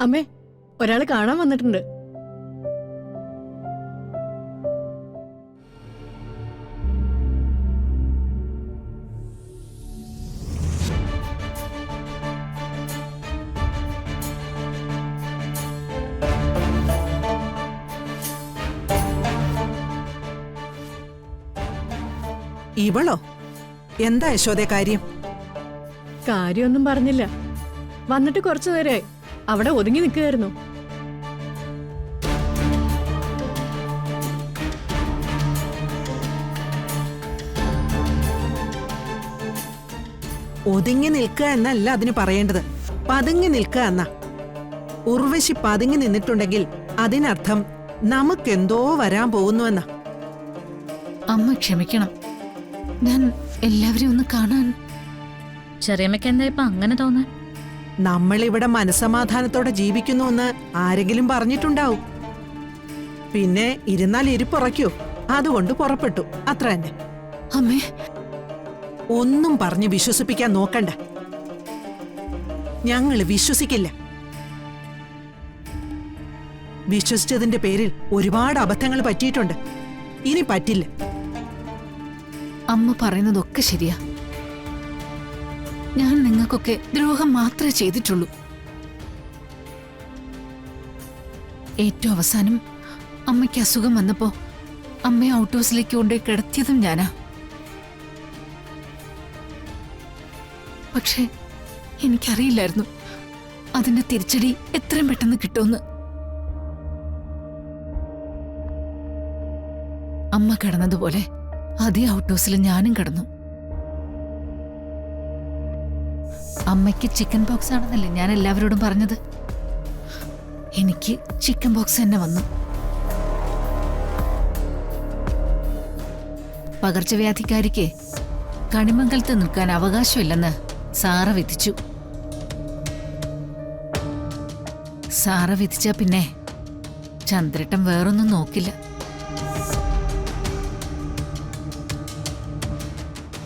അമ്മേ, ഒരാള് കാണാൻ വന്നിട്ടുണ്ട്. ഇവളോ? എന്താ യശോദേ കാര്യം? കാര്യമൊന്നും പറഞ്ഞില്ല. വന്നിട്ട് കുറച്ചു നേരമായി. അവിടെ ഒതുങ്ങി നിൽക്കുകയായിരുന്നു. ഒതുങ്ങി നിൽക്കുക എന്നല്ല അതിന് പറയേണ്ടത്, പതുങ്ങി നിൽക്കുക എന്നാ. ഉർവശി പതുങ്ങി നിന്നിട്ടുണ്ടെങ്കിൽ അതിനർത്ഥം നമുക്കെന്തോ വരാൻ പോകുന്നുവെന്നാ. അമ്മ ക്ഷമിക്കണം, ഞാൻ എല്ലാവരെയും ഒന്ന് കാണാൻ. ചെറിയമ്മയ്ക്ക് എന്താ ഇപ്പൊ അങ്ങനെ തോന്നാൻ? നമ്മളിവിടെ മനസ്സമാധാനത്തോടെ ജീവിക്കുന്നുവെന്ന് ആരെങ്കിലും പറഞ്ഞിട്ടുണ്ടാവും. പിന്നെ ഇരുന്നാൽ ഇരിപ്പുറയ്ക്കോ, അതുകൊണ്ട് പുറപ്പെട്ടു, അത്ര തന്നെ. അമ്മേ, ഒന്നും പറഞ്ഞ് വിശ്വസിപ്പിക്കാൻ നോക്കണ്ട. ഞങ്ങള് വിശ്വസിക്കില്ല. വിശ്വസിച്ചതിന്റെ പേരിൽ ഒരുപാട് അബദ്ധങ്ങൾ പറ്റിയിട്ടുണ്ട്. ഇനി പറ്റില്ല. അമ്മ പറയുന്നതൊക്കെ ശരിയാ. ഞാൻ നിങ്ങൾക്കൊക്കെ ദ്രോഹം മാത്രമേ ചെയ്തിട്ടുള്ളൂ. ഏറ്റവും അവസാനം അമ്മയ്ക്ക് അസുഖം വന്നപ്പോ അമ്മയെ ഔട്ട് ഹൗസിലേക്ക് കൊണ്ടുപോയി കിടത്തിയതും ഞാനാ. പക്ഷെ എനിക്കറിയില്ലായിരുന്നു അതിന്റെ തിരിച്ചടി എത്രയും പെട്ടെന്ന് കിട്ടുമെന്ന്. അമ്മ കിടന്നതുപോലെ അതേ ഔട്ട് ഹൗസിൽ ഞാനും കിടന്നു. അമ്മയ്ക്ക് ചിക്കൻ പോക്സ് ആണെന്നല്ലേ ഞാൻ എല്ലാവരോടും പറഞ്ഞത്. എനിക്ക് ചിക്കൻ പോക്സ് തന്നെ വന്നു. പകർച്ചവ്യാധിക്കാരിക്ക് കണിമംഗലത്ത് നിൽക്കാൻ അവകാശമില്ലെന്ന് സാറ വിധിച്ചു. സാറ വിധിച്ച പിന്നെ ചന്ദ്രേട്ടൻ വേറൊന്നും നോക്കില്ല.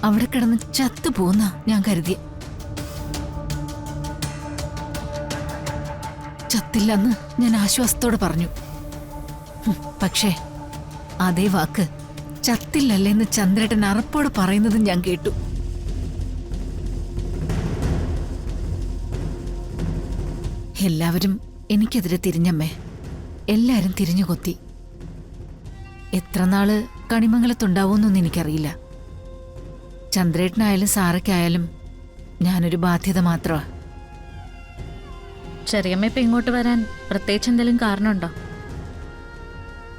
അവിടെ കിടന്ന് ചത്തുപോന്ന ഞാൻ കരുതിയ. ചത്തില്ലെന്ന് ഞാൻ ആശ്വാസത്തോടെ പറഞ്ഞു. പക്ഷേ അതേ വാക്ക് ചത്തില്ലല്ലേന്ന് ചന്ദ്രേട്ടൻ അറപ്പോടെ പറയുന്നതും ഞാൻ കേട്ടു. എല്ലാവരും എനിക്കെതിരെ തിരിഞ്ഞമ്മേ. എല്ലാരും തിരിഞ്ഞു കൊത്തി. എത്ര നാള് കണിമംഗലത്തുണ്ടാവൂന്നൊന്നും എനിക്കറിയില്ല. ചന്ദ്രേട്ടനായാലും സാറയ്ക്കായാലും ഞാനൊരു ബാധ്യത മാത്രമാ. ചെറിയമ്മ ഇപ്പൊ ഇങ്ങോട്ട് വരാൻ പ്രത്യേകിച്ച് എന്തെങ്കിലും കാരണമുണ്ടോ?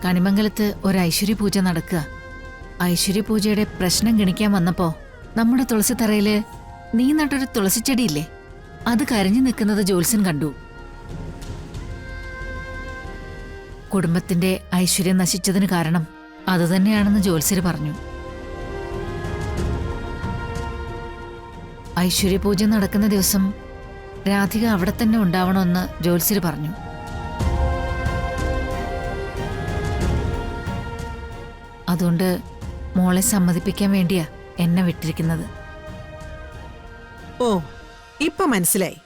കണിമംഗലത്ത് ഒരു ഐശ്വര്യ പൂജ നടക്കുക. ഐശ്വര്യ പൂജയുടെ പ്രശ്നം ഗണിക്കാൻ വന്നപ്പോ നമ്മുടെ തുളസി തറയില് നീ നട്ടൊരു തുളസിച്ചെടിയില്ലേ, അത് കരിഞ്ഞു നിൽക്കുന്നത് ജോത്സ്യൻ കണ്ടു. കുടുംബത്തിന്റെ ഐശ്വര്യം നശിച്ചതിന് കാരണം അതുതന്നെയാണെന്ന് ജോത്സ്യര് പറഞ്ഞു. ഐശ്വര്യ പൂജ നടക്കുന്ന ദിവസം രാധിക അവിടെ തന്നെ ഉണ്ടാവണമെന്ന് ജോത്സ്യര് പറഞ്ഞു. അതുകൊണ്ട് മോളെ സമ്മതിപ്പിക്കാൻ വേണ്ടിയാ എന്നെ വിട്ടിരിക്കുന്നത്. ഓ, ഇപ്പൊ മനസ്സിലായി.